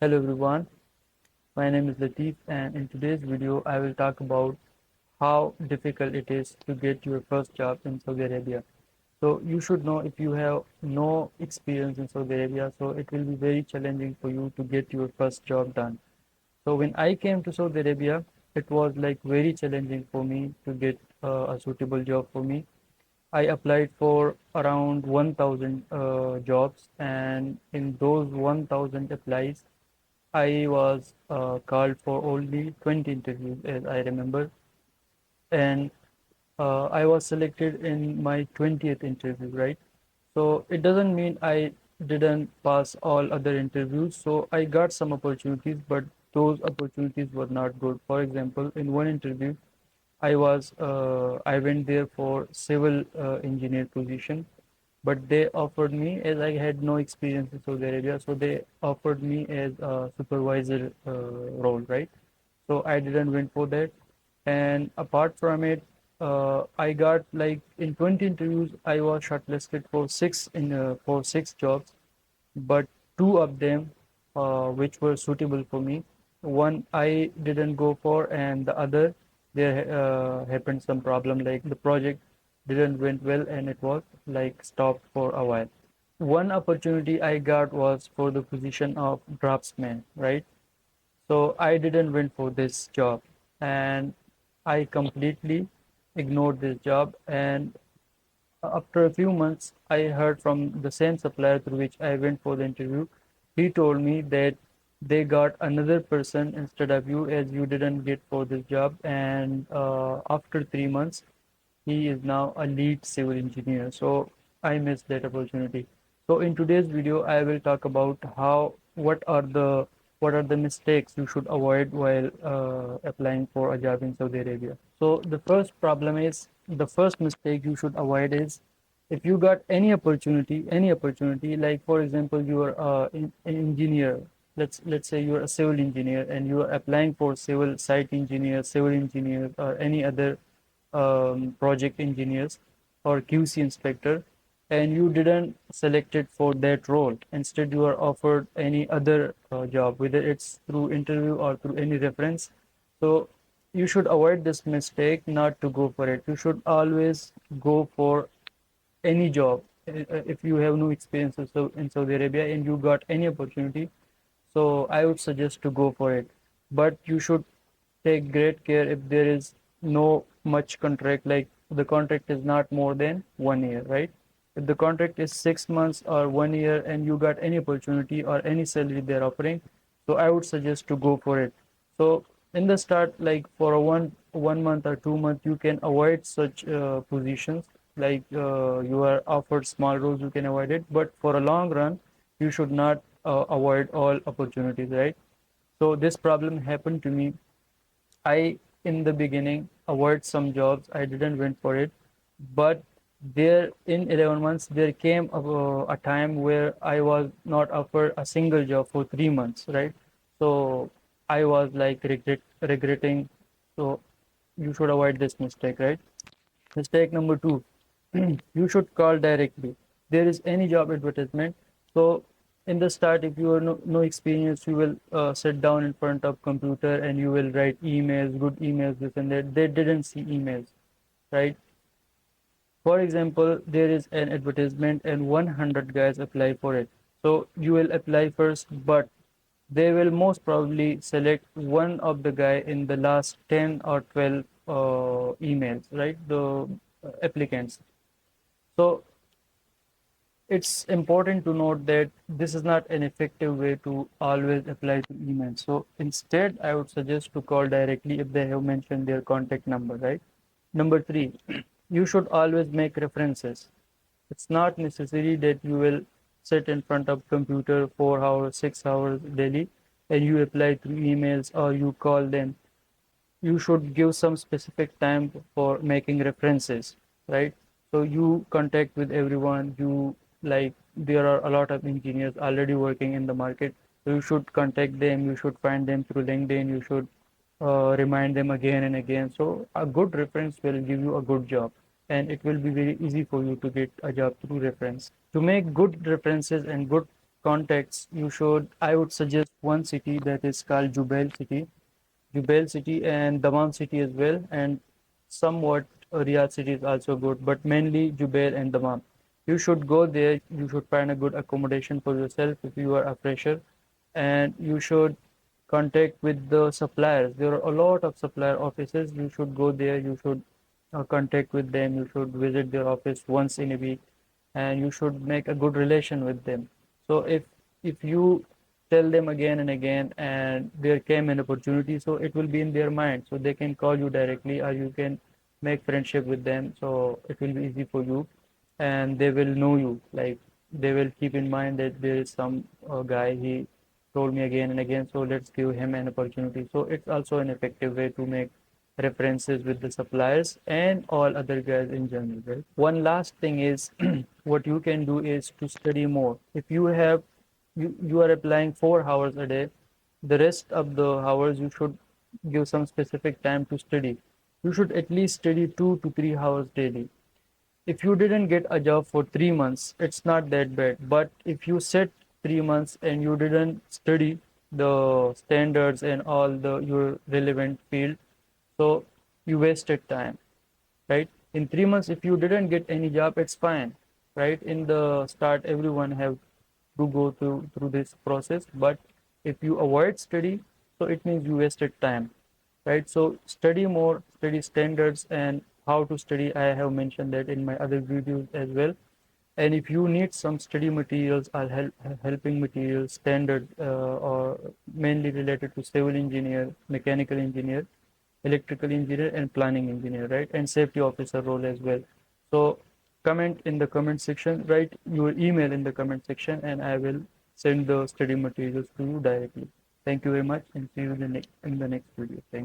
Hello everyone, my name is Latif and in today's video I will talk about how difficult it is to get your first job in Saudi Arabia. So you should know if you have no experience in Saudi Arabia, so it will be very challenging for you to get your first job done. So when I came to Saudi Arabia, it was like very challenging for me to get a suitable job for me. I applied for around 1000 jobs and in those 1000 applies I was called for only 20 interviews, as I remember, and I was selected in my 20th interview, right? So it doesn't mean I didn't pass all other interviews. So I got some opportunities, but those opportunities were not good. For example, in one interview, I went there for civil engineer position, but they offered me as I had no experience in Saudi Arabia, so they offered me as a supervisor role, right? So I didn't went for that. And apart from it, I got like in 20 interviews, I was shortlisted for six jobs, but two of them, which were suitable for me, one I didn't go for, and the other there happened some problem like the project didn't went well and it was like stopped for a while. One opportunity I got was for the position of draftsman, right? So I didn't went for this job and I completely ignored this job. And after a few months, I heard from the same supplier through which I went for the interview. He told me that they got another person instead of you as you didn't get for this job. And after 3 months, he is now a lead civil engineer. So I missed that opportunity. So in today's video, I will talk about what are the mistakes you should avoid while applying for a job in Saudi Arabia. So the first mistake you should avoid is if you got any opportunity, like for example, you are an engineer. Let's say you are a civil engineer and you are applying for civil site engineer, civil engineer, or any other project engineers or QC inspector, and you didn't selected for that role. Instead, you are offered any other job, whether it's through interview or through any reference. So you should avoid this mistake not to go for it. You should always go for any job. If you have no experience in Saudi Arabia and you got any opportunity, so I would suggest to go for it. But you should take great care if there is no much contract, like the contract is not more than 1 year, right? If the contract is 6 months or 1 year and you got any opportunity or any salary they're offering, so I would suggest to go for it. So in the start, like for a one month or 2 month, you can avoid such positions. Like you are offered small roles, you can avoid it. But for a long run, you should not avoid all opportunities, right? So this problem happened to me. I, in the beginning, avoid some jobs. I didn't went for it, but there in 11 months there came a time where I was not offered a single job for 3 months, right? So I was like regretting. So you should avoid this mistake, right? Mistake number two, you should call directly. There is any job advertisement. So in the start, if you are no experience, you will sit down in front of computer and you will write emails, good emails, this and that. They didn't see emails, right? For example, there is an advertisement and 100 guys apply for it. So you will apply first, but they will most probably select one of the guy in the last 10 or 12 emails, right? The applicants. So it's important to note that this is not an effective way to always apply to emails. So instead, I would suggest to call directly if they have mentioned their contact number, right? Number three, you should always make references. It's not necessary that you will sit in front of computer 4 hours, 6 hours daily and you apply through emails or you call them. You should give some specific time for making references, right? So you contact with everyone. You like there are a lot of engineers already working in the market. So you should contact them. You should find them through LinkedIn. You should remind them again and again. So a good reference will give you a good job, and it will be very easy for you to get a job through reference. To make good references and good contacts, I would suggest one city that is called Jubail city and Dammam city as well, and somewhat Riyadh city is also good, but mainly Jubail and Dammam. You should go there. You should find a good accommodation for yourself if you are a fresher, and you should contact with the suppliers. There are a lot of supplier offices. You should go there. You should contact with them. You should visit their office once in a week, and you should make a good relation with them. So if you tell them again and again, and there came an opportunity, so it will be in their mind. So they can call you directly, or you can make friendship with them. So it will be easy for you, and they will know you. Like they will keep in mind that there is some guy, he told me again and again, so let's give him an opportunity. So it's also an effective way to make references with the suppliers and all other guys in general, right? One last thing is what you can do is to study more. If you are applying 4 hours a day, the rest of the hours you should give some specific time to study. You should at least study 2 to 3 hours daily. If you didn't get a job for 3 months, it's not that bad. But if you sit 3 months and you didn't study the standards and all the your relevant field, so you wasted time, right? In 3 months, if you didn't get any job, it's fine, right? In the start, everyone have to go through this process. But if you avoid study, so it means you wasted time, right? So study more, study standards and how to study. I have mentioned that in my other videos as well. And if you need some study materials or helping materials, standard or mainly related to civil engineer, mechanical engineer, electrical engineer, and planning engineer, right? And safety officer role as well. So comment in the comment section, write your email in the comment section, and I will send the study materials to you directly. Thank you very much, and see you in the next video. Thank you.